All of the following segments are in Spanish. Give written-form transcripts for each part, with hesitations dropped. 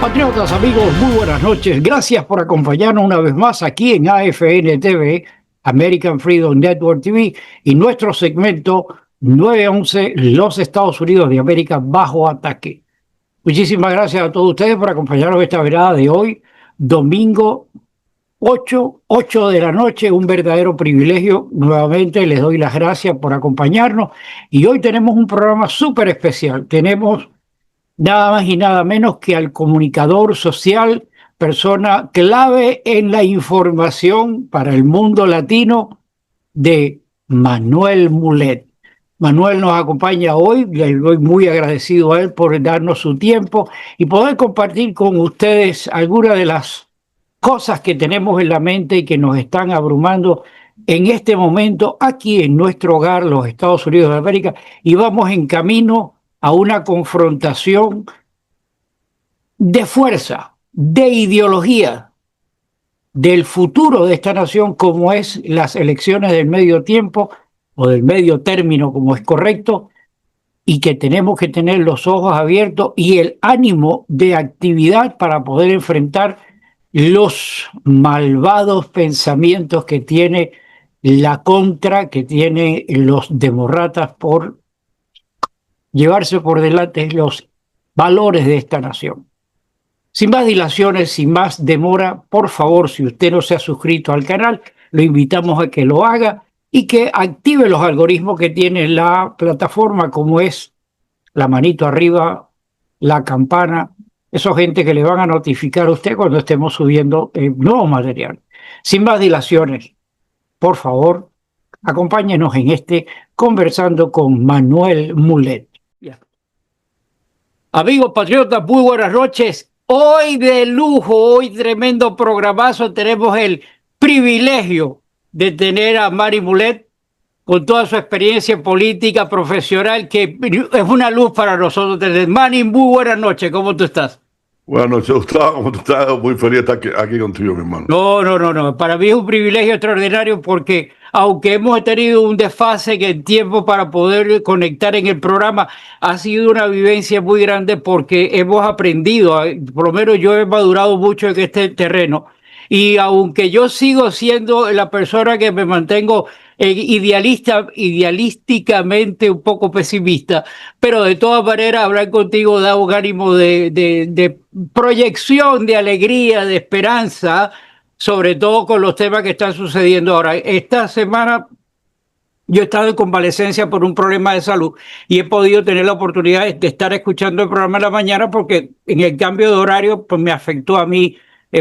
Patriotas, amigos, muy buenas noches. Gracias por acompañarnos una vez más aquí en AFN TV, American Freedom Network TV, y nuestro segmento 911, los Estados Unidos de América bajo ataque. Muchísimas gracias a todos ustedes por acompañarnos esta velada de hoy, domingo 8 de la noche, un verdadero privilegio. Nuevamente les doy las gracias por acompañarnos y hoy tenemos un programa súper especial. Tenemos nada más y nada menos que al comunicador social, persona clave en la información para el mundo latino, de Manuel Mulet. Manuel nos acompaña hoy, le doy muy agradecido a él por darnos su tiempo y poder compartir con ustedes algunas de las cosas que tenemos en la mente y que nos están abrumando en este momento aquí en nuestro hogar, los Estados Unidos de América, y vamos en camino a una confrontación de fuerza, de ideología, del futuro de esta nación, como es las elecciones del medio tiempo o del medio término, como es correcto, y que tenemos que tener los ojos abiertos y el ánimo de actividad para poder enfrentar los malvados pensamientos que tiene la contra, que tienen los demócratas por llevarse por delante los valores de esta nación. Sin más dilaciones, sin más demora, por favor, si usted no se ha suscrito al canal, lo invitamos a que lo haga y que active los algoritmos que tiene la plataforma, como es la manito arriba, la campana, esa gente que le van a notificar a usted cuando estemos subiendo nuevo material. Sin más dilaciones, por favor, acompáñenos en este Conversando con Manuel Mulet. Amigos patriotas, muy buenas noches. Hoy de lujo, hoy tremendo programazo. Tenemos el privilegio de tener a Mari Mulet con toda su experiencia política, profesional, que es una luz para nosotros. Mari, muy buenas noches. ¿Cómo tú estás? Buenas noches, Gustavo. ¿Cómo tú estás? Muy feliz de estar aquí contigo, mi hermano. No. Para mí es un privilegio extraordinario porque aunque hemos tenido un desfase en el tiempo para poder conectar en el programa, ha sido una vivencia muy grande porque hemos aprendido, por lo menos yo he madurado mucho en este terreno. Y aunque yo sigo siendo la persona que me mantengo idealísticamente un poco pesimista, pero de todas maneras hablar contigo da un ánimo de proyección, de alegría, de esperanza, sobre todo con los temas que están sucediendo ahora. Esta semana yo he estado en convalecencia por un problema de salud y he podido tener la oportunidad de estar escuchando el programa en la mañana porque en el cambio de horario pues me afectó a mí,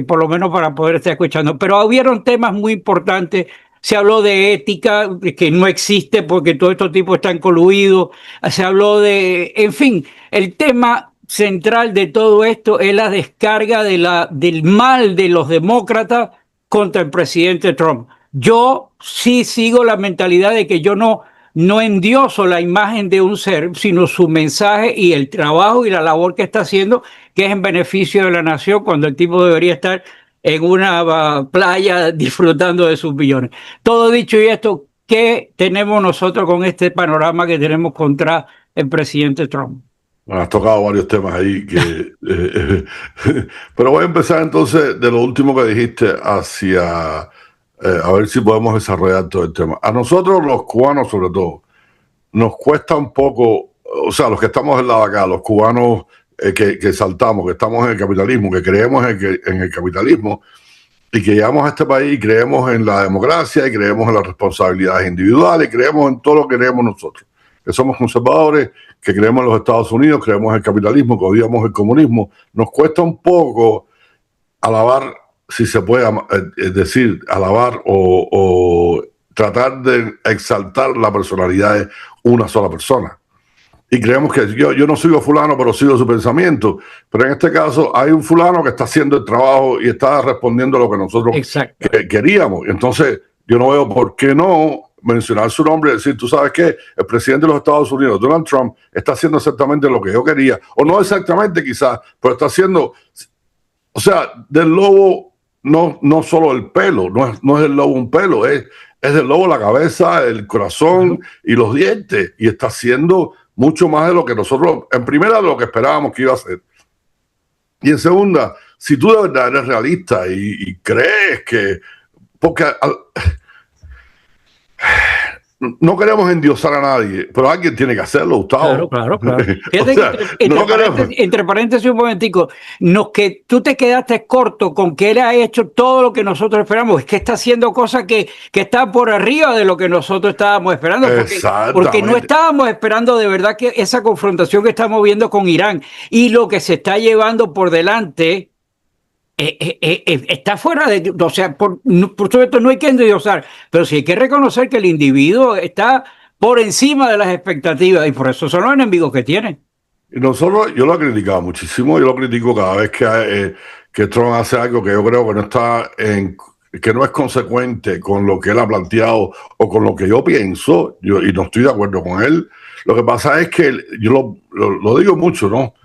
por lo menos para poder estar escuchando. Pero hubieron temas muy importantes. Se habló de ética, que no existe porque todos estos tipos están coluidos. Se habló de, en fin, el tema central de todo esto es la descarga del mal de los demócratas contra el presidente Trump. Yo sí sigo la mentalidad de que yo no endioso la imagen de un ser, sino su mensaje y el trabajo y la labor que está haciendo, que es en beneficio de la nación, cuando el tipo debería estar en una playa disfrutando de sus billones. Todo dicho y esto, ¿qué tenemos nosotros con este panorama que tenemos contra el presidente Trump? Bueno, has tocado varios temas ahí que pero voy a empezar entonces de lo último que dijiste hacia a ver si podemos desarrollar todo el tema. A nosotros los cubanos sobre todo nos cuesta un poco, o sea, los que estamos del lado de acá, los cubanos que saltamos, que estamos en el capitalismo, que creemos en el capitalismo y que llegamos a este país y creemos en la democracia y creemos en las responsabilidades individuales y creemos en todo lo que creemos nosotros, que somos conservadores, que creemos en los Estados Unidos, creemos en el capitalismo, que odiamos el comunismo. Nos cuesta un poco alabar, si se puede decir, alabar o tratar de exaltar la personalidad de una sola persona. Y creemos que yo no sigo fulano, pero sigo su pensamiento. Pero en este caso hay un fulano que está haciendo el trabajo y está respondiendo a lo que nosotros queríamos. Entonces yo no veo por qué no mencionar su nombre y decir, tú sabes qué, el presidente de los Estados Unidos, Donald Trump, está haciendo exactamente lo que yo quería. O no exactamente quizás, pero está haciendo, o sea, del lobo no solo el pelo, no es el lobo un pelo, es del lobo la cabeza, el corazón y los dientes. Y está haciendo mucho más de lo que nosotros, en primera, de lo que esperábamos que iba a hacer. Y en segunda, si tú de verdad eres realista y crees que... Porque no queremos endiosar a nadie, pero alguien tiene que hacerlo, Gustavo. Claro. Fíjate, o sea, entre paréntesis un momentico, que tú te quedaste corto con que él ha hecho todo lo que nosotros esperamos. Es que está haciendo cosas que está por arriba de lo que nosotros estábamos esperando. Porque no estábamos esperando de verdad que esa confrontación que estamos viendo con Irán y lo que se está llevando por delante... está fuera de, o sea, por supuesto no hay que endiosar, pero sí hay que reconocer que el individuo está por encima de las expectativas y por eso son los enemigos que tienen. Y nosotros, yo lo he criticado muchísimo, yo lo critico cada vez que Trump hace algo que yo creo que no está que no es consecuente con lo que él ha planteado o con lo que yo pienso, y no estoy de acuerdo con él. Lo que pasa es que yo lo digo mucho, ¿no?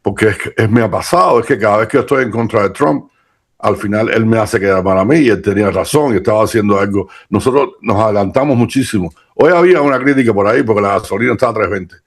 Porque me ha pasado, es que cada vez que estoy en contra de Trump, al final él me hace quedar mal a mí y él tenía razón y estaba haciendo algo. Nosotros nos adelantamos muchísimo. Hoy había una crítica por ahí porque la gasolina estaba a 3.20.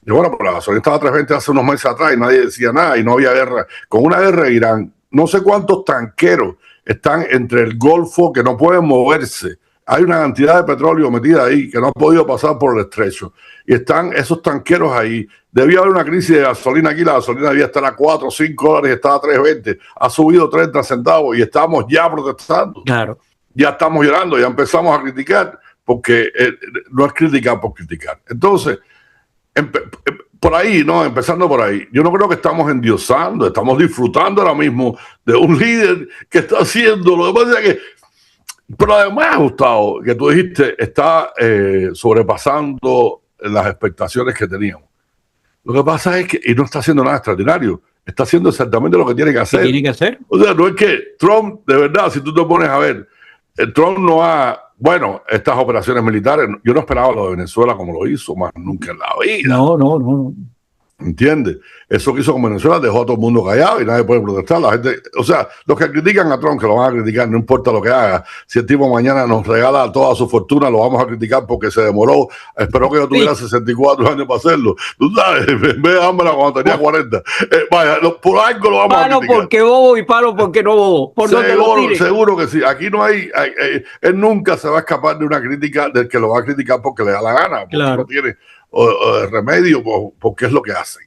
Y bueno, pues la gasolina estaba a 3.20 hace unos meses atrás y nadie decía nada y no había guerra. Con una guerra de Irán, no sé cuántos tanqueros están entre el Golfo que no pueden moverse. Hay una cantidad de petróleo metida ahí que no ha podido pasar por el estrecho. Y están esos tanqueros ahí. Debía haber una crisis de gasolina aquí. La gasolina debía estar a 4 o 5 dólares, estaba a 3.20. Ha subido 30 centavos y estamos ya protestando. Claro. Ya estamos llorando, ya empezamos a criticar, porque no es criticar por criticar. Entonces, por ahí, ¿no? Empezando por ahí. Yo no creo que estamos endiosando, estamos disfrutando ahora mismo de un líder que está haciendo. Lo que pasa es que, pero además, Gustavo, que tú dijiste, está sobrepasando las expectaciones que teníamos. Lo que pasa es que, y no está haciendo nada extraordinario, está haciendo exactamente lo que tiene que hacer. ¿Qué tiene que hacer? O sea, no es que Trump, de verdad, si tú te pones a ver, Trump no ha, bueno, estas operaciones militares, yo no esperaba lo de Venezuela como lo hizo, más nunca en la vida. No. ¿Entiendes? Eso que hizo con Venezuela dejó a todo el mundo callado y nadie puede protestar. La gente, o sea, los que critican a Trump, que lo van a criticar, no importa lo que haga. Si el tipo mañana nos regala toda su fortuna, lo vamos a criticar porque se demoró. Espero que yo tuviera 64 años para hacerlo. Tú sabes, en vez de dármela cuando tenía 40. Vaya, por algo lo vamos a criticar. Palo porque bobo y palo porque no bobo. Seguro que sí. Aquí no hay, él nunca se va a escapar de una crítica del que lo va a criticar porque le da la gana. Porque claro. No tiene o remedio porque es lo que hacen.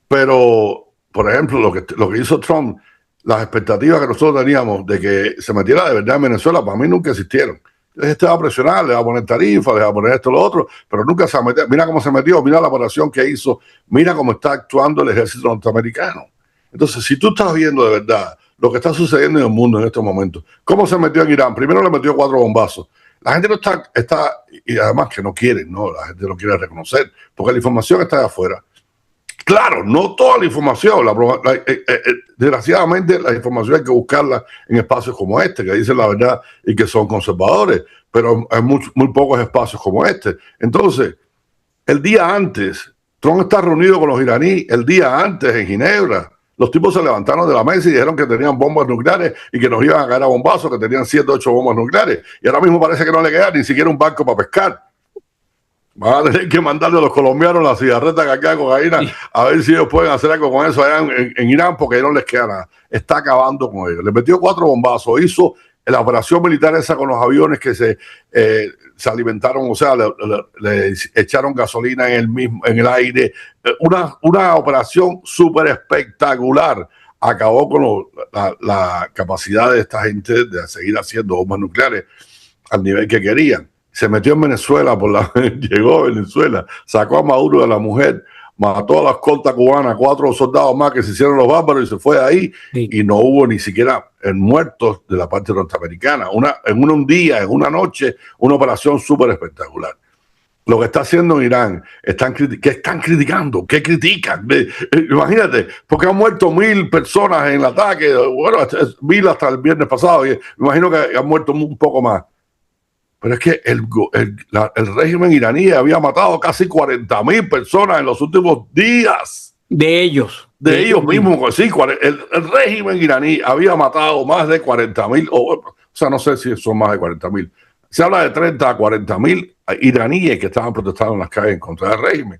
Pero, por ejemplo, lo que hizo Trump, las expectativas que nosotros teníamos de que se metiera de verdad en Venezuela, para mí nunca existieron. Este va a presionar, le va a poner tarifas, le va a poner esto, lo otro, pero nunca se va a meter. Mira cómo se metió, mira la operación que hizo, mira cómo está actuando el ejército norteamericano. Entonces, si tú estás viendo de verdad lo que está sucediendo en el mundo en estos momentos, cómo se metió en Irán, primero le metió 4 bombazos. La gente no está, y además que no quieren, ¿no? La gente no quiere reconocer, porque la información está de afuera. Claro, no toda la información, desgraciadamente la información hay que buscarla en espacios como este, que dicen la verdad y que son conservadores, pero hay muy pocos espacios como este. Entonces, el día antes, Trump está reunido con los iraníes, el día antes en Ginebra, los tipos se levantaron de la mesa y dijeron que tenían bombas nucleares y que nos iban a caer a bombazos, que tenían 7 o 8 bombas nucleares. Y ahora mismo parece que no le queda ni siquiera un barco para pescar. Van a tener que mandarle a los colombianos la cigarreta que acá de cocaína, a ver si ellos pueden hacer algo con eso allá en Irán, porque ahí no les queda nada. Está acabando con ellos. Le metió 4 bombazos, hizo la operación militar esa con los aviones que se alimentaron, o sea, le echaron gasolina en el aire. Una operación súper espectacular. Acabó con la capacidad de esta gente de seguir haciendo bombas nucleares al nivel que querían. Se metió en Venezuela, llegó a Venezuela, sacó a Maduro de la mujer, mató a la escolta cubana, 4 soldados más que se hicieron los bárbaros y se fue de ahí. Sí. Y no hubo ni siquiera muertos de la parte norteamericana. En un día, en una noche, una operación súper espectacular. Lo que está haciendo en Irán, ¿qué están criticando? ¿Qué critican? Imagínate, porque han muerto 1.000 personas en el ataque, bueno, 1.000 hasta el viernes pasado, y me imagino que han muerto un poco más. Pero es que el régimen iraní había matado casi 40.000 personas en los últimos días. De ellos. De ellos mismos. Sí, el régimen iraní había matado más de 40.000, o sea, no sé si son más de 40.000. Se habla de 30 a 40.000 iraníes que estaban protestando en las calles en contra del régimen.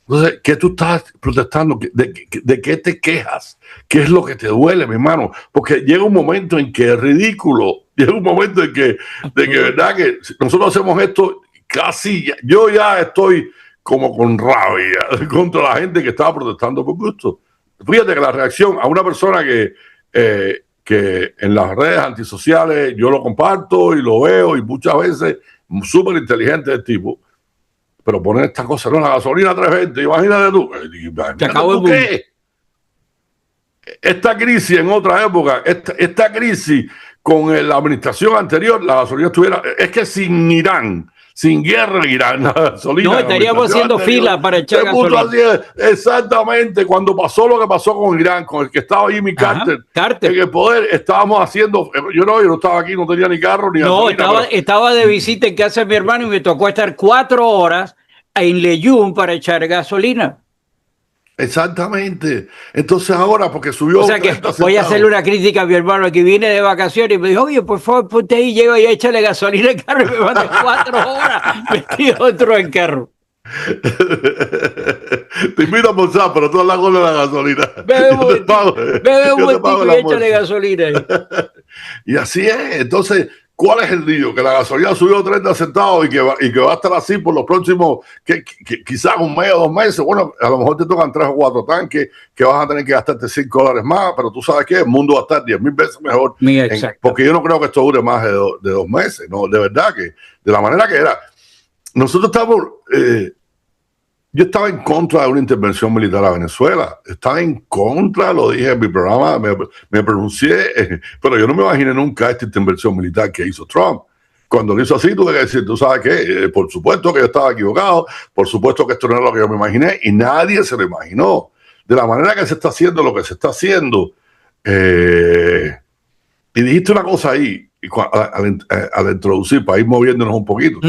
Entonces, ¿qué tú estás protestando? ¿De qué te quejas? ¿Qué es lo que te duele, mi hermano? Porque llega un momento en que es ridículo. Llega un momento en que, verdad, que nosotros hacemos esto casi. Yo ya estoy como con rabia contra la gente que estaba protestando por gusto. Fíjate que la reacción a una persona que en las redes antisociales yo lo comparto y lo veo y muchas veces súper inteligente el tipo. Pero poner esta cosa, no, la gasolina 3.20, imagínate tú. ¿Qué? Esta crisis en otra época, esta crisis con la administración anterior, la gasolina estuviera, es que sin Irán, sin guerra en Irán, la gasolina. No, estaríamos haciendo fila para echar gasolina. Exactamente, cuando pasó lo que pasó con Irán, con el que estaba Jimmy Carter, en el poder, estábamos haciendo, yo no estaba aquí, no tenía ni carro ni gasolina. No, estaba de visita en casa de mi hermano y me tocó estar 4 horas en Leyún para echar gasolina. Exactamente. Entonces ahora, porque subió... O sea que voy a hacerle una crítica a mi hermano que viene de vacaciones y me dijo, oye, por favor, ponte ahí, llego y échale gasolina al carro y me manda 4 horas metido dentro del carro. Te invito a almorzar, pero tú hablas con la gasolina. Bebe un momentito y échale gasolina ahí. Y así es. Entonces, ¿cuál es el lío? Que la gasolina subió 30 centavos y que va a estar así por los próximos, quizás un mes o 2 meses. Bueno, a lo mejor te tocan 3 o 4 tanques que vas a tener que gastarte $5 más, pero tú sabes que el mundo va a estar 10,000 veces mejor. Porque yo no creo que esto dure más de 2 meses. No, de verdad que de la manera que era. Nosotros estamos... yo estaba en contra de una intervención militar a Venezuela. Estaba en contra, lo dije en mi programa, me pronuncié, pero yo no me imaginé nunca esta intervención militar que hizo Trump. Cuando lo hizo así, tuve que decir, tú sabes qué, por supuesto que yo estaba equivocado, por supuesto que esto no era lo que yo me imaginé, y nadie se lo imaginó. De la manera que se está haciendo lo que se está haciendo. Y dijiste una cosa ahí, al introducir, para ir moviéndonos un poquito.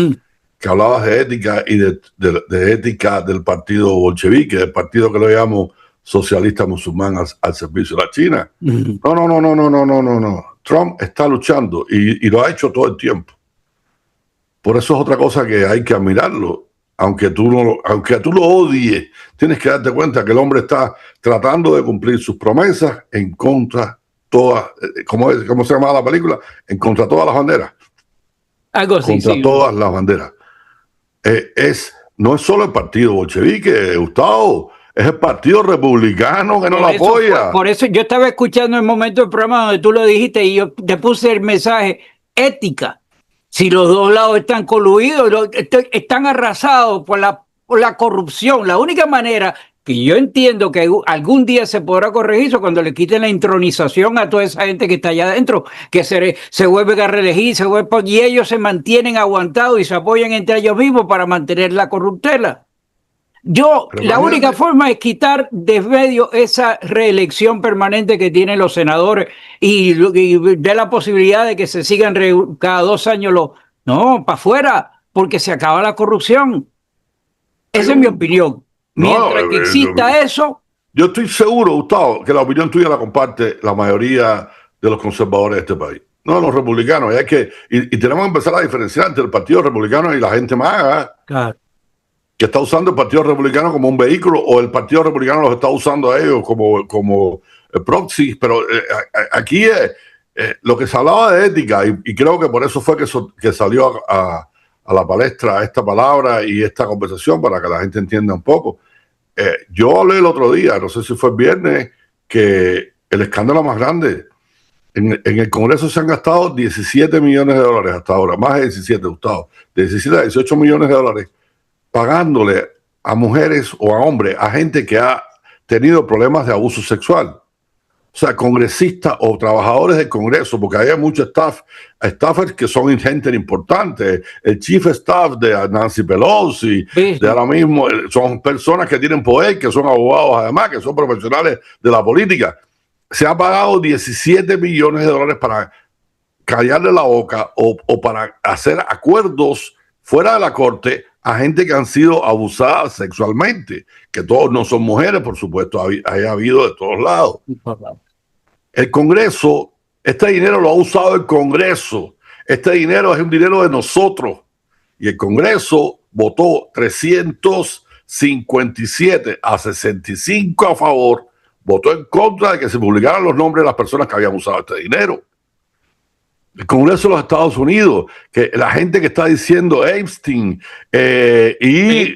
Que hablabas de ética y de ética del partido bolchevique, del partido que lo llamo socialista musulmán al servicio de la China. No. Trump está luchando y lo ha hecho todo el tiempo. Por eso es otra cosa que hay que admirarlo. Aunque tú lo odies, tienes que darte cuenta que el hombre está tratando de cumplir sus promesas en contra todas, ¿cómo se llama la película? En contra todas las banderas. Algo así, contra todas las banderas. No es solo el partido bolchevique, Gustavo, es el partido republicano que no lo apoya. Por eso yo estaba escuchando el momento del programa donde tú lo dijiste y yo te puse el mensaje ética. Si los dos lados están coludidos, están arrasados por la corrupción, la única manera que yo entiendo que algún día se podrá corregir eso cuando le quiten la intronización a toda esa gente que está allá adentro, que se vuelven a reelegir, y ellos se mantienen aguantados y se apoyan entre ellos mismos para mantener la corruptela. La única forma es quitar de medio esa reelección permanente que tienen los senadores y de la posibilidad de que se sigan cada 2 años no, para afuera, porque se acaba la corrupción. Esa es mi opinión. Mientras que exista eso... Yo estoy seguro, Gustavo, que la opinión tuya la comparte la mayoría de los conservadores de este país. No, los republicanos. Y tenemos que empezar a diferenciar entre el Partido Republicano y la gente más. Claro. Que está usando el Partido Republicano como un vehículo o el Partido Republicano los está usando a ellos como proxy. Pero aquí lo que se hablaba de ética, y creo que por eso fue que salió a la palestra esta palabra y esta conversación para que la gente entienda un poco. Yo hablé el otro día, no sé si fue el viernes, que el escándalo más grande, en el Congreso se han gastado $17 millones hasta ahora, más de 17, Gustavo, de 17 a 18 millones de dólares, pagándole a mujeres o a hombres, a gente que ha tenido problemas de abuso sexual. O sea, congresistas o trabajadores del Congreso, porque hay muchos staffers que son gente importante. El chief staff de Nancy Pelosi, de ahora mismo, son personas que tienen poder, que son abogados además, que son profesionales de la política. Se ha pagado $17 millones para callarle la boca o para hacer acuerdos fuera de la corte a gente que han sido abusadas sexualmente, que todos no son mujeres, por supuesto, ha habido de todos lados. El Congreso, este dinero lo ha usado el Congreso. Este dinero es un dinero de nosotros. Y el Congreso votó 300 57-65 a favor, votó en contra de que se publicaran los nombres de las personas que habían usado este dinero. El Congreso de los Estados Unidos, que la gente que está diciendo Epstein y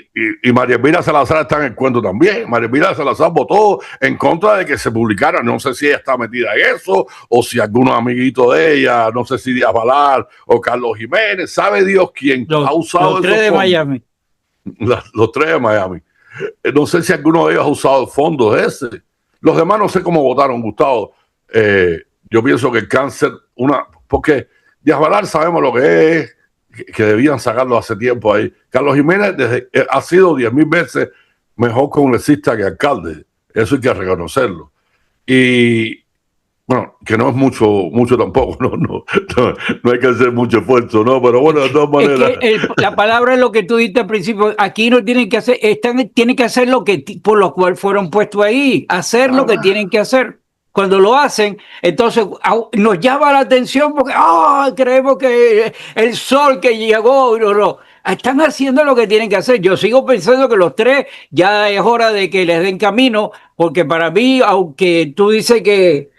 María Elvira Salazar está en el cuento también. María Elvira Salazar votó en contra de que se publicara. No sé si ella está metida en eso o si algunos amiguitos de ella, no sé si Díaz Balar o Carlos Jiménez, sabe Dios quién ha usado los tres de Miami. Los tres de Miami. No sé si alguno de ellos ha usado fondos de ese. Los demás no sé cómo votaron, Gustavo. Yo pienso que el cáncer, porque Díaz Balar sabemos lo que es, que debían sacarlo hace tiempo ahí. Carlos Jiménez ha sido 10,000 veces mejor congresista que alcalde. Eso hay que reconocerlo. Y bueno, que no es mucho tampoco, no hay que hacer mucho esfuerzo, ¿no? Pero bueno, de todas maneras. Es que la palabra es lo que tú dijiste al principio. Aquí no tienen que hacer, tienen que hacer lo que por lo cual fueron puestos ahí, hacer lo que tienen que hacer. Cuando lo hacen, entonces nos llama la atención porque creemos que el sol que llegó, no. Están haciendo lo que tienen que hacer. Yo sigo pensando que los tres ya es hora de que les den camino, porque para mí, aunque tú dices que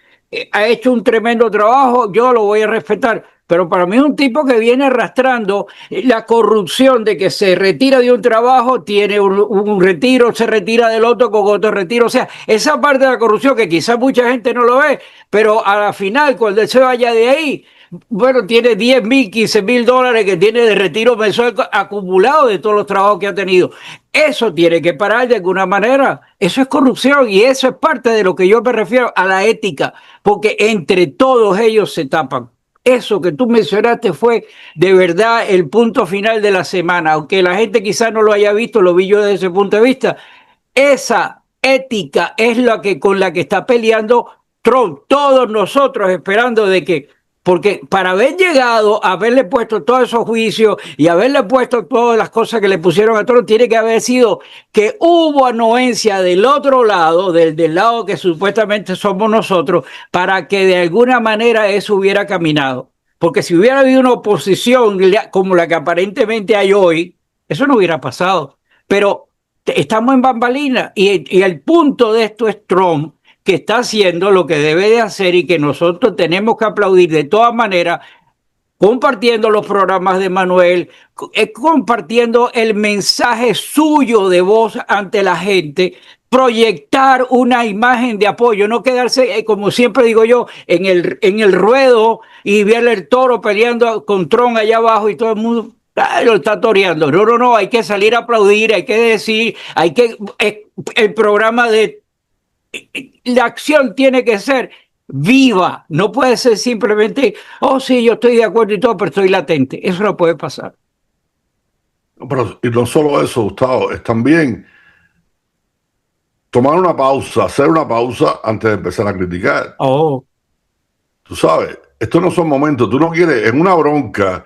ha hecho un tremendo trabajo, yo lo voy a respetar. Pero para mí es un tipo que viene arrastrando la corrupción de que se retira de un trabajo, tiene un retiro, se retira del otro con otro retiro. O sea, esa parte de la corrupción que quizás mucha gente no lo ve, pero a la final, cuando él se vaya de ahí, bueno, tiene 10,000, 15,000 dólares que tiene de retiro mensual acumulado de todos los trabajos que ha tenido. Eso tiene que parar de alguna manera. Eso es corrupción y eso es parte de lo que yo me refiero a la ética, porque entre todos ellos se tapan. Eso que tú mencionaste fue de verdad el punto final de la semana, aunque la gente quizás no lo haya visto, lo vi yo desde ese punto de vista. Esa ética es la que con la que está peleando Trump, todos nosotros esperando de que, porque para haber llegado a haberle puesto todos esos juicios y haberle puesto todas las cosas que le pusieron a Trump, tiene que haber sido que hubo anuencia del otro lado, del lado que supuestamente somos nosotros, para que de alguna manera eso hubiera caminado. Porque si hubiera habido una oposición como la que aparentemente hay hoy, eso no hubiera pasado. Pero estamos en bambalina y el punto de esto es Trump, que está haciendo lo que debe de hacer y que nosotros tenemos que aplaudir de todas maneras, compartiendo los programas de Manuel, compartiendo el mensaje suyo de voz ante la gente, proyectar una imagen de apoyo, no quedarse, como siempre digo yo, en el ruedo y ver el toro peleando con Trump allá abajo y todo el mundo lo está toreando. No, hay que salir a aplaudir, hay que decir, el programa de la acción tiene que ser viva, no puede ser simplemente, sí, yo estoy de acuerdo y todo, pero estoy latente. Eso no puede pasar. Pero, y no solo eso, Gustavo, es también tomar una pausa, hacer una pausa antes de empezar a criticar. Tú sabes, estos no son momentos, tú no quieres, en una bronca,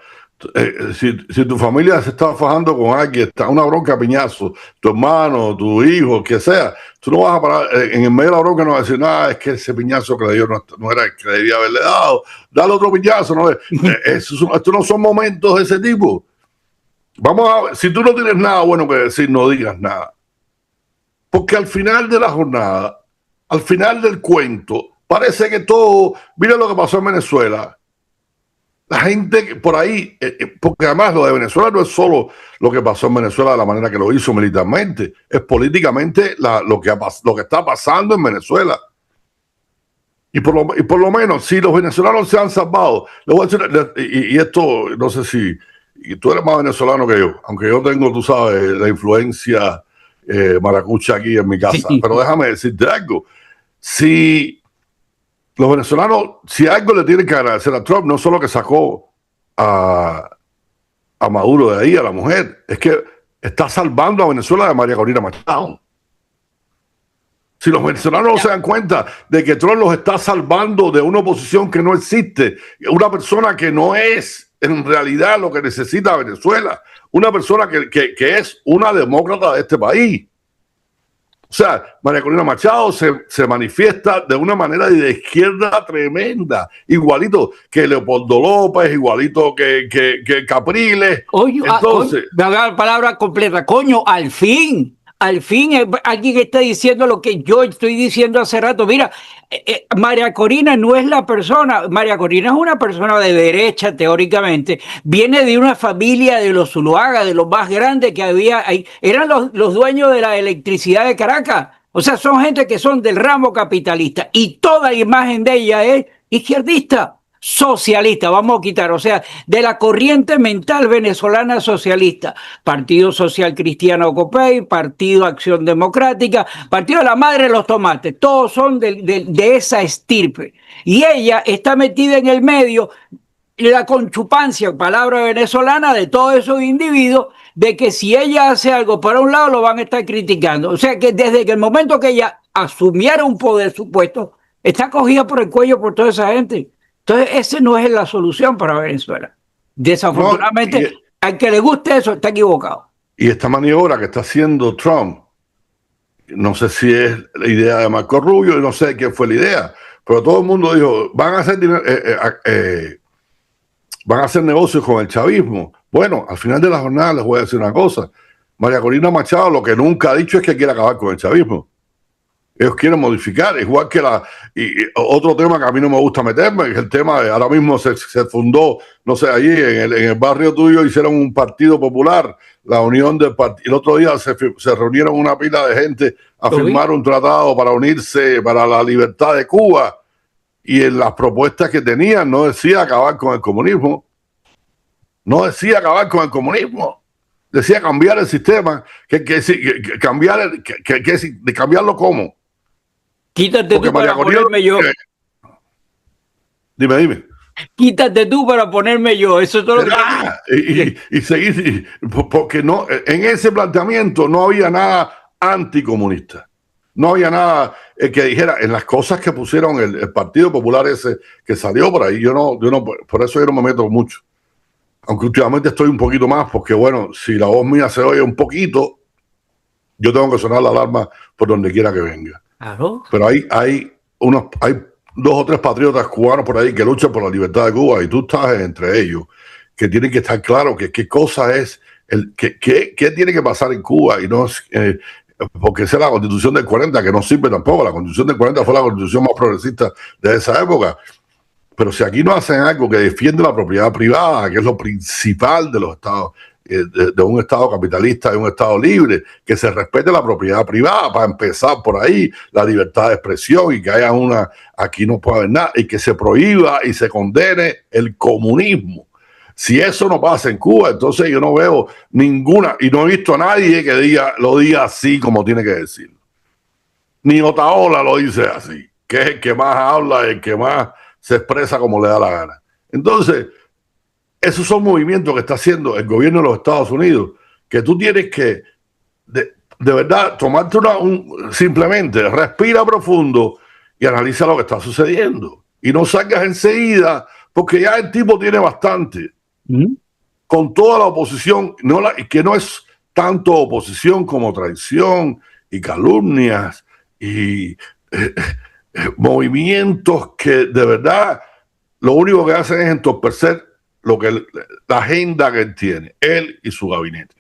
si tu familia se está fajando con alguien, está una bronca a piñazo, tu hermano, tu hijo, que sea, tú no vas a parar en el medio de la bronca, no vas a decir, nada, es que ese piñazo que le dio no era el que debía haberle dado, dale otro piñazo, ¿no? Estos no son momentos de ese tipo. Vamos a ver, si tú no tienes nada bueno que decir, no digas nada. Porque al final de la jornada, al final del cuento, parece que todo, mira lo que pasó en Venezuela. La gente por ahí, porque además lo de Venezuela no es solo lo que pasó en Venezuela de la manera que lo hizo militarmente, es políticamente lo que está pasando en Venezuela. Y por lo menos, si los venezolanos se han salvado, les voy a decir, y esto, no sé si, y tú eres más venezolano que yo, aunque yo tengo, tú sabes, la influencia maracucha aquí en mi casa, sí. Pero déjame decirte algo. Si los venezolanos, si algo le tienen que agradecer a Trump, no solo que sacó a Maduro de ahí, a la mujer, es que está salvando a Venezuela de María Corina Machado. Si los venezolanos no se dan cuenta de que Trump los está salvando de una oposición que no existe, una persona que no es en realidad lo que necesita Venezuela, una persona que es una demócrata de este país. O sea, María Corina Machado se manifiesta de una manera de izquierda tremenda, igualito que Leopoldo López, igualito que Capriles. Oye, entonces, la palabra completa, coño, al fin al fin alguien está diciendo lo que yo estoy diciendo hace rato. Mira, María Corina no es la persona, María Corina es una persona de derecha teóricamente, viene de una familia de los Zuluaga, de los más grandes que había ahí, eran los dueños de la electricidad de Caracas, o sea, son gente que son del ramo capitalista y toda la imagen de ella es izquierdista. Socialista, vamos a quitar, o sea, de la corriente mental venezolana socialista, Partido Social Cristiano Copey, Partido Acción Democrática, Partido de la Madre de los Tomates, todos son de esa estirpe. Y ella está metida en el medio, la conchupancia, palabra venezolana, de todos esos individuos, de que si ella hace algo para un lado, lo van a estar criticando. O sea, que desde que el momento que ella asumiera un poder supuesto, está cogida por el cuello por toda esa gente. Entonces, esa no es la solución para Venezuela. Desafortunadamente, no, al que le guste eso está equivocado. Y esta maniobra que está haciendo Trump, no sé si es la idea de Marco Rubio, no sé quién fue la idea, pero todo el mundo dijo, van a hacer negocios con el chavismo. Bueno, al final de la jornada les voy a decir una cosa. María Corina Machado lo que nunca ha dicho es que quiere acabar con el chavismo. Ellos quieren modificar, igual que y otro tema que a mí no me gusta meterme, es el tema de ahora mismo se fundó, no sé, allí en el barrio tuyo hicieron un partido popular, la unión del partido. El otro día se reunieron una pila de gente a firmar un tratado para unirse para la libertad de Cuba, y en las propuestas que tenían no decía acabar con el comunismo, no decía acabar con el comunismo, decía cambiar el sistema, cambiarlo ¿cómo? Quítate tú para ponerme yo. Dime. Quítate tú para ponerme yo. Eso es todo lo que... y seguir, porque no, en ese planteamiento no había nada anticomunista. No había nada que dijera en las cosas que pusieron el Partido Popular ese que salió por ahí. Yo no, por eso yo no me meto mucho. Aunque últimamente estoy un poquito más, porque bueno, si la voz mía se oye un poquito, yo tengo que sonar la alarma por donde quiera que venga. Claro. Pero hay 2 o 3 patriotas cubanos por ahí que luchan por la libertad de Cuba, y tú estás entre ellos, que tienen que estar claros que qué cosa es, qué tiene que pasar en Cuba, y no es, porque esa es la Constitución del 40, que no sirve tampoco. La Constitución del 40 fue la constitución más progresista de esa época. Pero si aquí no hacen algo que defiende la propiedad privada, que es lo principal de los estados, de un estado capitalista, de un estado libre, que se respete la propiedad privada, para empezar por ahí, la libertad de expresión, y que haya aquí no puede haber nada, y que se prohíba y se condene el comunismo. Si eso no pasa en Cuba, entonces yo no veo ninguna, y no he visto a nadie que lo diga así como tiene que decirlo. Ni Otaola lo dice así, que es el que más habla, el que más se expresa como le da la gana. Entonces, esos son movimientos que está haciendo el gobierno de los Estados Unidos, que tú tienes que, de verdad, tomarte simplemente respira profundo y analiza lo que está sucediendo. Y no salgas enseguida, porque ya el tipo tiene bastante. Con toda la oposición, que no es tanto oposición como traición y calumnias y movimientos que de verdad lo único que hacen es entorpecer la agenda que él tiene, él y su gabinete.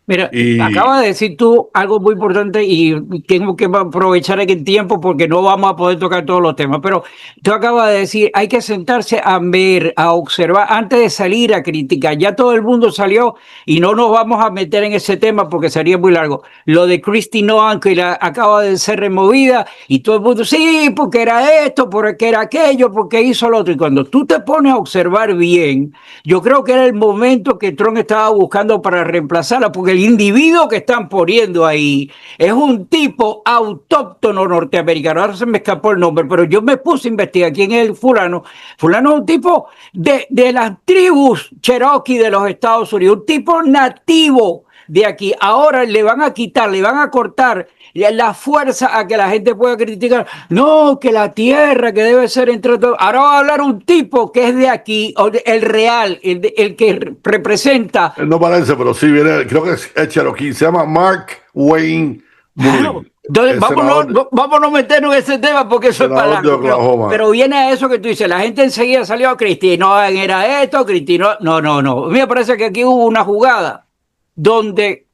Mira, acabas de decir tú algo muy importante y tengo que aprovechar el tiempo porque no vamos a poder tocar todos los temas, pero tú acabas de decir, hay que sentarse a ver, a observar, antes de salir a criticar. Ya todo el mundo salió y no nos vamos a meter en ese tema porque sería muy largo. Lo de Kristi Noem, que acaba de ser removida, y todo el mundo, sí, porque era esto, porque era aquello, porque hizo lo otro. Y cuando tú te pones a observar bien, yo creo que era el momento que Trump estaba buscando para reemplazarla, porque el individuo que están poniendo ahí es un tipo autóctono norteamericano. Ahora se me escapó el nombre, pero yo me puse a investigar quién es el fulano. Fulano es un tipo de las tribus Cherokee de los Estados Unidos, un tipo nativo de aquí. Ahora le van a quitar, le van a cortar la fuerza a que la gente pueda criticar. No, que la tierra que debe ser entre todos. Ahora va a hablar un tipo que es de aquí, el real, el que representa. No parece, pero sí viene, creo que es Cherokee, se llama Mark Wayne Mullin. Entonces, vámonos a meternos en ese tema porque eso es para largo. Pero viene a eso que tú dices, la gente enseguida salió a Kristi, no era esto, Kristi, no. A mí me parece que aquí hubo una jugada donde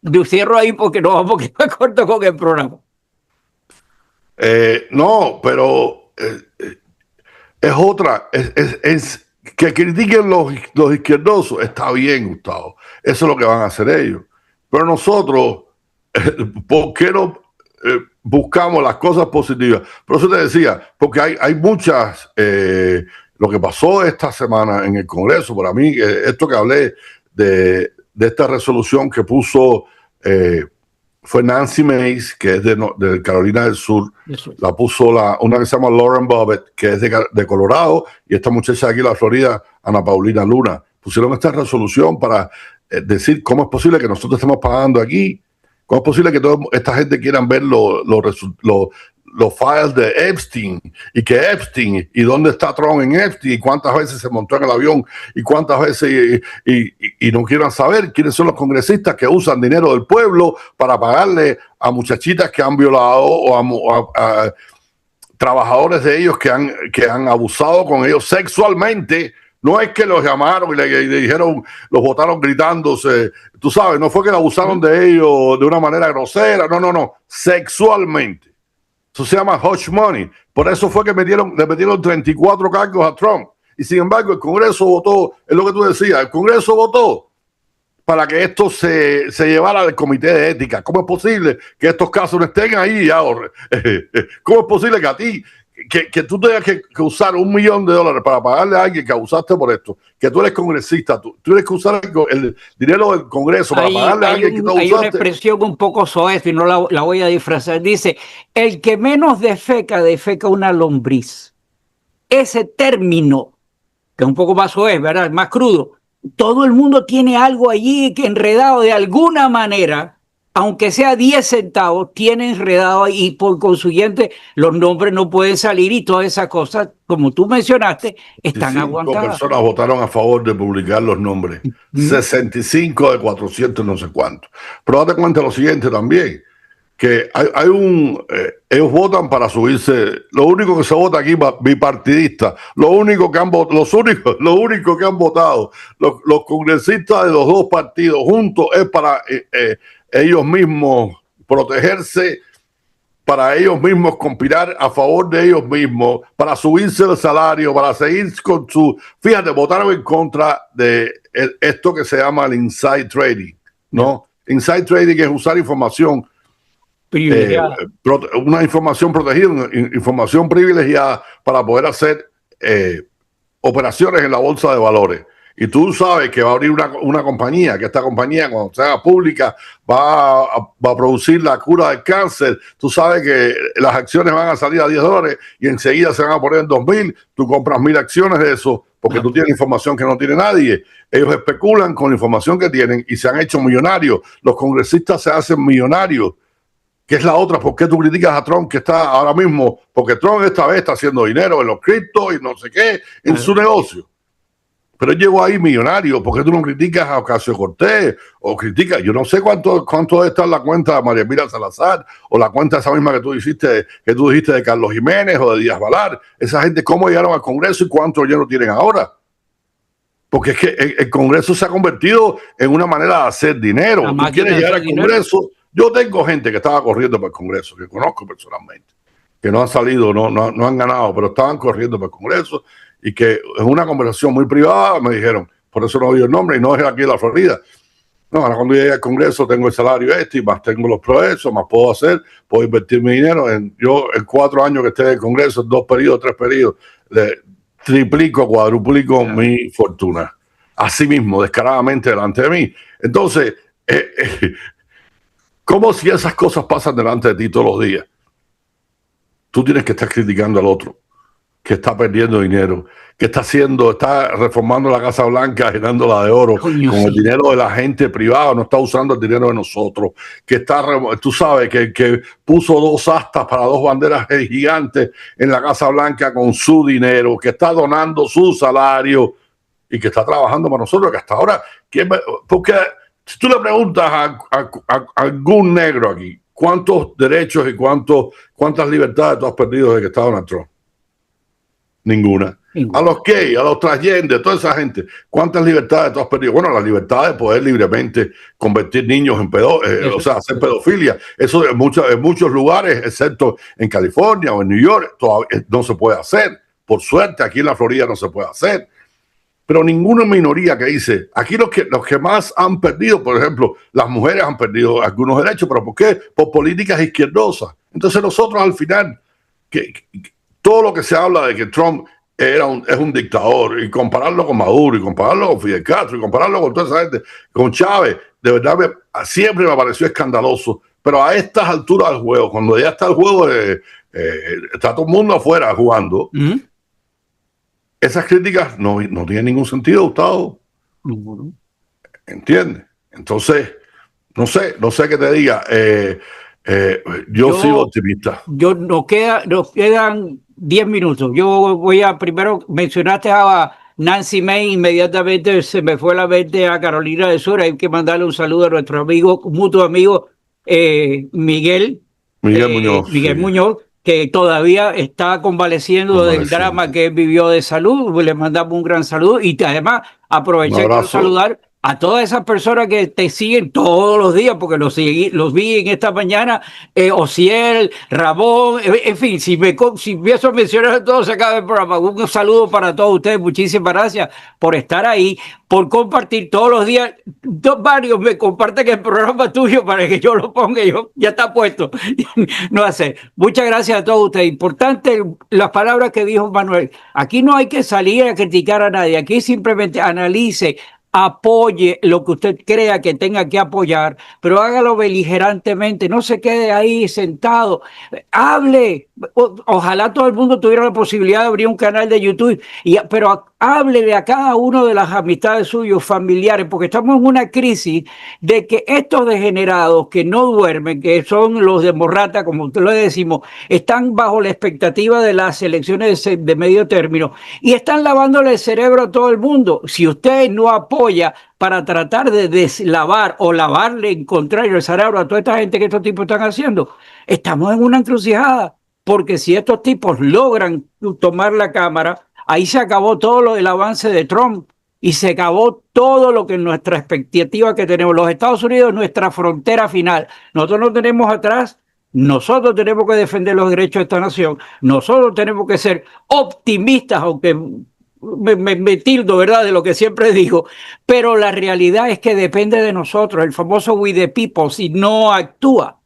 Yo cierro ahí porque no vamos a quedar corto con el programa. No, pero es otra, es que critiquen los izquierdosos, está bien, Gustavo, eso es lo que van a hacer ellos. Pero nosotros, ¿por qué no buscamos las cosas positivas? Por eso te decía, porque hay muchas, lo que pasó esta semana en el Congreso, para mí, esto que hablé de esta resolución que puso... fue Nancy Mace, que es de Carolina del Sur. Eso. La puso una que se llama Lauren Bobbitt, que es de Colorado, y esta muchacha de aquí, la Florida, Ana Paulina Luna. Pusieron esta resolución para decir cómo es posible que nosotros estemos pagando aquí, cómo es posible que toda esta gente quieran ver los files de Epstein, y que Epstein, y dónde está Trump en Epstein, y cuántas veces se montó en el avión, y cuántas veces, y no quieran saber quiénes son los congresistas que usan dinero del pueblo para pagarle a muchachitas que han violado o a trabajadores de ellos que han abusado con ellos sexualmente. No es que los llamaron y le dijeron, los botaron gritándose, tú sabes, no fue que abusaron de ellos de una manera grosera, no, sexualmente. Eso se llama hush money. Por eso fue que le metieron 34 cargos a Trump. Y sin embargo, el Congreso votó, es lo que tú decías, el Congreso votó para que esto se llevara al Comité de Ética. ¿Cómo es posible que estos casos no estén ahí ahora? ¿Cómo es posible que a ti, que tú tengas que usar $1 millón para pagarle a alguien que abusaste por esto? Que tú eres congresista, tú tienes que usar el dinero del Congreso para pagarle a alguien que tú abusaste. Hay una expresión un poco soez y no la voy a disfrazar. Dice, el que menos defeca una lombriz. Ese término, que es un poco más soez, ¿verdad? Más crudo. Todo el mundo tiene algo allí que enredado de alguna manera, aunque sea 10 centavos, tiene enredado ahí y por consiguiente los nombres no pueden salir y todas esas cosas, como tú mencionaste, están aguantadas. 5 personas votaron a favor de publicar los nombres, 65 de 400 no sé cuánto. Pero date cuenta lo siguiente también, que ellos votan para subirse, lo único que se vota aquí bipartidista, lo único que han votado los congresistas de los dos partidos juntos es para ellos mismos protegerse, para ellos mismos conspirar a favor de ellos mismos, para subirse el salario, para seguir con fíjate, votaron en contra de esto que se llama el inside trading, ¿no? Inside trading es usar información una información protegida, información privilegiada para poder hacer operaciones en la bolsa de valores. Y tú sabes que va a abrir una compañía, que esta compañía cuando se haga pública va a producir la cura del cáncer. Tú sabes que las acciones van a salir a $10 y enseguida se van a poner en 2,000. Tú compras 1,000 acciones de eso porque tú tienes información que no tiene nadie. Ellos especulan con la información que tienen y se han hecho millonarios. Los congresistas se hacen millonarios. ¿Qué es la otra? ¿Por qué tú criticas a Trump que está ahora mismo? Porque Trump esta vez está haciendo dinero en los criptos y no sé qué, en su negocio. Pero él llegó ahí millonario. ¿Por qué tú no criticas a Ocasio-Cortez? O criticas, yo no sé cuánto debe estar la cuenta de María Emilia Salazar o la cuenta esa misma que tú dijiste de Carlos Jiménez o de Díaz Balar. Esa gente, ¿cómo llegaron al Congreso y cuánto dinero tienen ahora? Porque es que el Congreso se ha convertido en una manera de hacer dinero. Tú quieres llegar al Congreso. Yo tengo gente que estaba corriendo para el Congreso, que conozco personalmente, que no han salido, no han ganado, pero estaban corriendo para el Congreso y que en una conversación muy privada me dijeron, por eso no digo el nombre y no es aquí en la Florida. No, ahora cuando llegue al Congreso tengo el salario y más tengo los progresos, más puedo invertir mi dinero. Yo en 4 años que esté en el Congreso, 2 periodos, 3 periodos, triplico, cuadruplico mi fortuna. Así mismo, descaradamente delante de mí. Entonces, como si esas cosas pasan delante de ti todos los días. Tú tienes que estar criticando al otro, que está perdiendo dinero, que está reformando la Casa Blanca, llenándola de oro, con el dinero de la gente privada, no está usando el dinero de nosotros, que tú sabes, que puso 2 astas para 2 banderas gigantes en la Casa Blanca con su dinero, que está donando su salario y que está trabajando para nosotros, que hasta ahora, porque si tú le preguntas a algún negro aquí, ¿cuántos derechos y cuántas libertades tú has perdido desde que está Donald Trump? Ninguna. Ninguna. A los gays, a los transgéneros, toda esa gente, ¿cuántas libertades tú has perdido? Bueno, la libertad de poder libremente convertir niños en o sea, hacer pedofilia. Eso en muchos lugares, excepto en California o en New York, todavía no se puede hacer. Por suerte, aquí en la Florida no se puede hacer. Pero ninguna minoría que dice, aquí los que más han perdido, por ejemplo, las mujeres han perdido algunos derechos, ¿pero por qué? Por políticas izquierdosas. Entonces nosotros al final, todo lo que se habla de que Trump es un dictador, y compararlo con Maduro, y compararlo con Fidel Castro, y compararlo con toda esa gente, con Chávez, de verdad siempre me pareció escandaloso. Pero a estas alturas del juego, cuando ya está el juego, está todo el mundo afuera jugando, esas críticas no tienen ningún sentido, Gustavo. ¿Entiendes? Entonces, no sé qué te diga. Yo sigo optimista. Nos quedan 10 minutos. Yo voy a, primero mencionaste a Nancy May, inmediatamente se me fue la mente a Carolina del Sur. Hay que mandarle un saludo a nuestro mutuo amigo Miguel Muñoz. Miguel Muñoz, que todavía está convaleciendo del drama que vivió de salud. Le mandamos un gran saludo y además aproveché para saludar a todas esas personas que te siguen todos los días, porque los vi en esta mañana, Ociel, Ramón, en fin, si empiezo a mencionar a todos, se acaba el programa. Un saludo para todos ustedes, muchísimas gracias por estar ahí, por compartir todos los días. Varios me comparten el programa tuyo para que yo lo ponga, ya está puesto. No hace. Muchas gracias a todos ustedes. Importante las palabras que dijo Manuel. Aquí no hay que salir a criticar a nadie, aquí simplemente analice, apoye lo que usted crea que tenga que apoyar, pero hágalo beligerantemente, no se quede ahí sentado, hable. Ojalá todo el mundo tuviera la posibilidad de abrir un canal de YouTube, pero háblele a cada uno de las amistades suyas, familiares, porque estamos en una crisis de que estos degenerados que no duermen, que son los de Morrata, como usted lo decimos, están bajo la expectativa de las elecciones de medio término y están lavándole el cerebro a todo el mundo. Si usted no apoya para tratar de deslavar o lavarle en contrario el cerebro a toda esta gente que estos tipos están haciendo, estamos en una encrucijada, porque si estos tipos logran tomar la Cámara, ahí se acabó todo lo del avance de Trump y se acabó todo lo que es nuestra expectativa que tenemos. Los Estados Unidos es nuestra frontera final. Nosotros no tenemos atrás. Nosotros tenemos que defender los derechos de esta nación. Nosotros tenemos que ser optimistas, aunque me tildo, ¿verdad?, de lo que siempre digo. Pero la realidad es que depende de nosotros. El famoso we the people, si no actúa,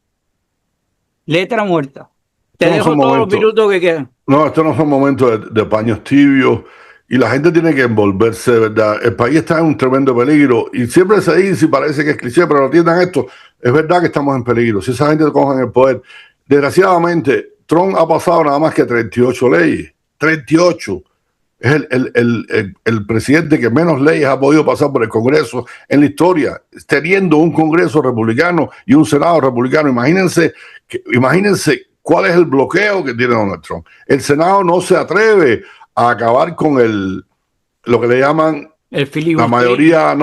letra muerta. Te dejo todos los minutos que quedan. No, estos no son momentos de paños tibios y la gente tiene que envolverse, de verdad. El país está en un tremendo peligro y siempre se dice y parece que es cliché, pero no entiendan esto. Es verdad que estamos en peligro. Si esa gente coge el poder. Desgraciadamente, Trump ha pasado nada más que 38 leyes. 38. Es el presidente que menos leyes ha podido pasar por el Congreso en la historia, teniendo un Congreso republicano y un Senado republicano. Imagínense cuál es el bloqueo que tiene Donald Trump. El Senado no se atreve a acabar con lo que le llaman la mayoría,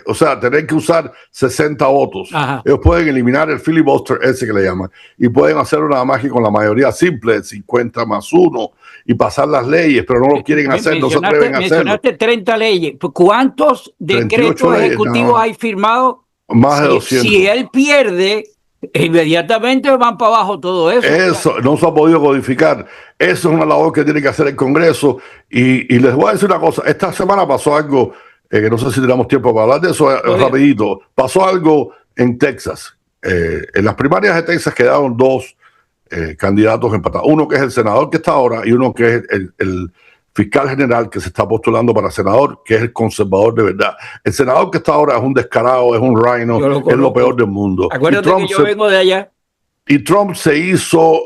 o sea, tener que usar 60 votos. Ajá. Ellos pueden eliminar el filibuster ese que le llaman y pueden hacerlo nada más que con la mayoría simple, 50 más 1, y pasar las leyes, pero no lo quieren hacer, no se atreven a hacerlo. Mencionaste 30 leyes. ¿Cuántos decretos ejecutivos hay firmado? Más de 200. Si él pierde, inmediatamente van para abajo todo eso. Eso no se ha podido codificar. Eso es una labor que tiene que hacer el Congreso. Y les voy a decir una cosa. Esta semana pasó algo, que no sé si tenemos tiempo para hablar de eso rapidito. Pasó algo en Texas. En las primarias de Texas quedaron dos candidatos empatados. Uno que es el senador que está ahora y uno que es el fiscal general que se está postulando para senador, que es el conservador de verdad. El senador que está ahora es un descarado, es un rhino, es lo peor del mundo. Acuérdate que yo vengo de allá. Y Trump se hizo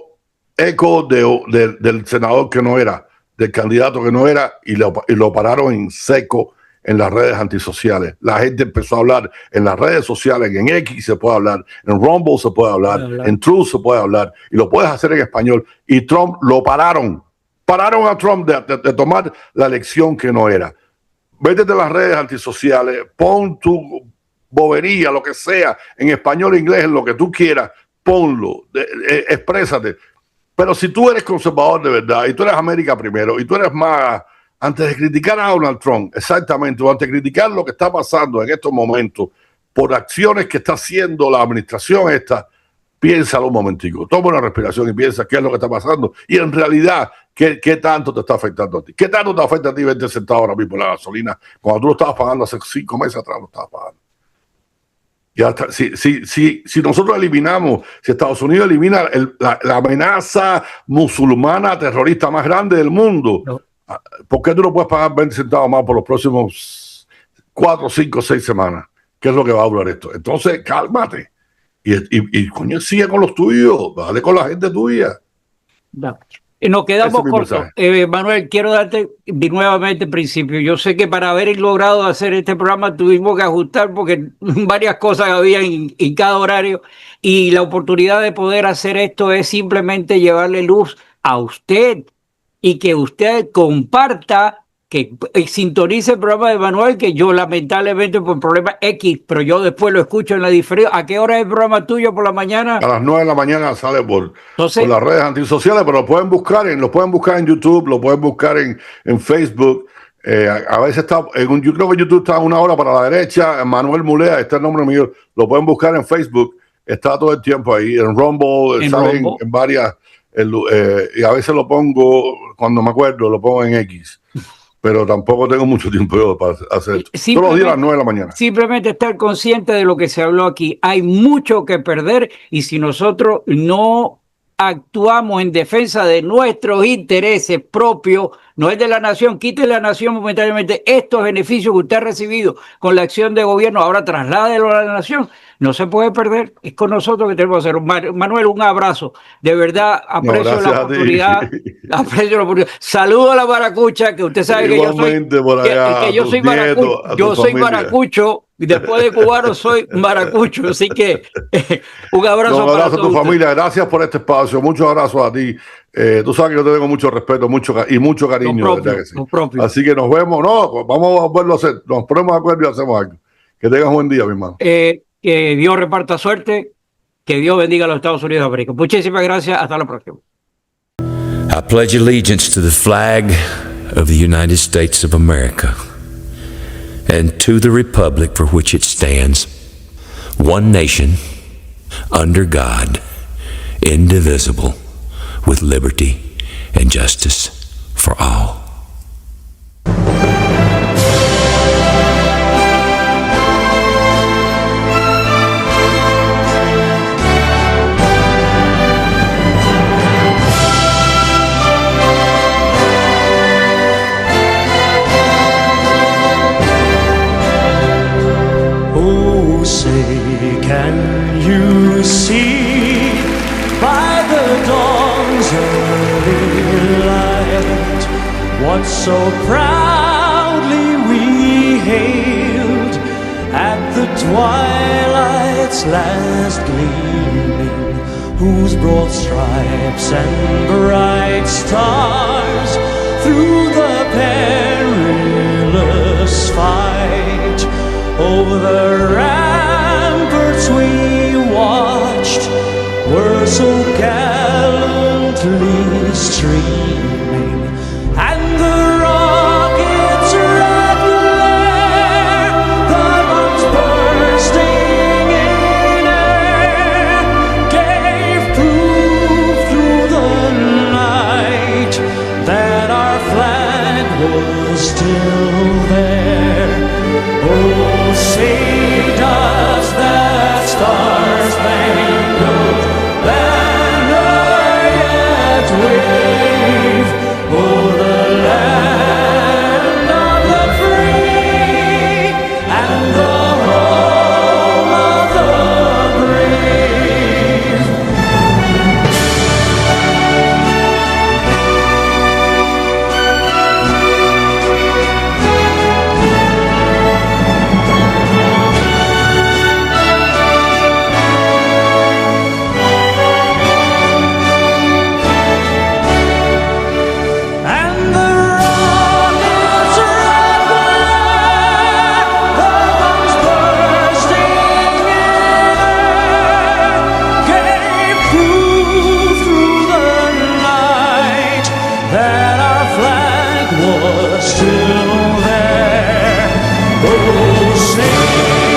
eco del senador que no era, del candidato que no era, y lo pararon en seco en las redes antisociales. La gente empezó a hablar en las redes sociales, en X se puede hablar, en Rumble se puede hablar, en Truth se puede hablar, y lo puedes hacer en español. Y Trump lo pararon. Pararon a Trump de tomar la elección que no era. Vete de las redes antisociales, pon tu bobería, lo que sea, en español, inglés, en lo que tú quieras, ponlo, exprésate. Pero si tú eres conservador de verdad y tú eres América primero y tú eres más, antes de criticar a Donald Trump, exactamente, o antes de criticar lo que está pasando en estos momentos por acciones que está haciendo la administración esta, piénsalo un momentico, toma una respiración y piensa qué es lo que está pasando y en realidad qué tanto te está afectando a ti. ¿Qué tanto te afecta a ti 20 centavos ahora mismo la gasolina cuando tú lo estabas pagando hace 5 meses atrás lo estabas pagando? Ya está. Si nosotros eliminamos, si Estados Unidos elimina la amenaza musulmana terrorista más grande del mundo, no. ¿Por qué tú no puedes pagar 20 centavos más por los próximos 4, 5, 6 semanas? ¿Qué es lo que va a durar esto? Entonces, cálmate. Y coño, sigue con los tuyos, dale con la gente tuya. No. Nos quedamos cortos. Manuel, quiero darte nuevamente el principio. Yo sé que para haber logrado hacer este programa tuvimos que ajustar porque varias cosas había en cada horario y la oportunidad de poder hacer esto es simplemente llevarle luz a usted y que usted comparta, que sintonice el programa de Manuel, que yo lamentablemente por problemas X, pero yo después lo escucho en la diferencia. ¿A qué hora es el programa tuyo por la mañana? A las 9 de la mañana sale por las redes antisociales, pero lo pueden buscar en YouTube, lo pueden buscar en Facebook. A veces está yo creo que YouTube está a 1 hora para la derecha. Manuel Mulea, está el nombre mío. Lo pueden buscar en Facebook. Está todo el tiempo ahí. En Rumble, salen en varias. Y a veces lo pongo, cuando me acuerdo, lo pongo en X. Pero tampoco tengo mucho tiempo para hacer esto. Todos los días a las 9 de la mañana. Simplemente estar consciente de lo que se habló aquí. Hay mucho que perder y si nosotros no actuamos en defensa de nuestros intereses propios, no es de la nación, quite la nación momentáneamente estos beneficios que usted ha recibido con la acción de gobierno, ahora trasládelo a la nación. No se puede perder, es con nosotros que tenemos que hacer. Manuel, un abrazo. De verdad, aprecio la oportunidad. Aprecio la oportunidad. Saludo a la maracucha, que usted sabe que yo soy maracucho. Yo soy maracucho y después de cubano soy maracucho. Así que un abrazo para a tu familia. Gracias por este espacio. Muchos abrazos a ti. Tú sabes que yo te tengo mucho respeto y mucho cariño. Así que nos vemos. No, vamos a volverlo a hacer. Nos ponemos de acuerdo y hacemos algo. Que tengas un buen día, mi hermano. Que Dios reparta suerte, que Dios bendiga a los Estados Unidos de América. Muchísimas gracias, hasta la próxima. I pledge allegiance to the flag of the United States of America and to the republic for which it stands, one nation, under God, indivisible, with liberty and justice for all. Can you see by the dawn's early light what so proudly we hailed at the twilight's last gleaming, whose broad stripes and bright stars through the perilous fight over the ramparts we watched were so gallantly streaming, and the rockets' red glare, the bombs bursting in air, gave proof through the night that our flag was still there. Oh, say does that star-spangled banner yet wave o'er the land of the free and the home of the brave? still there. Oh, sing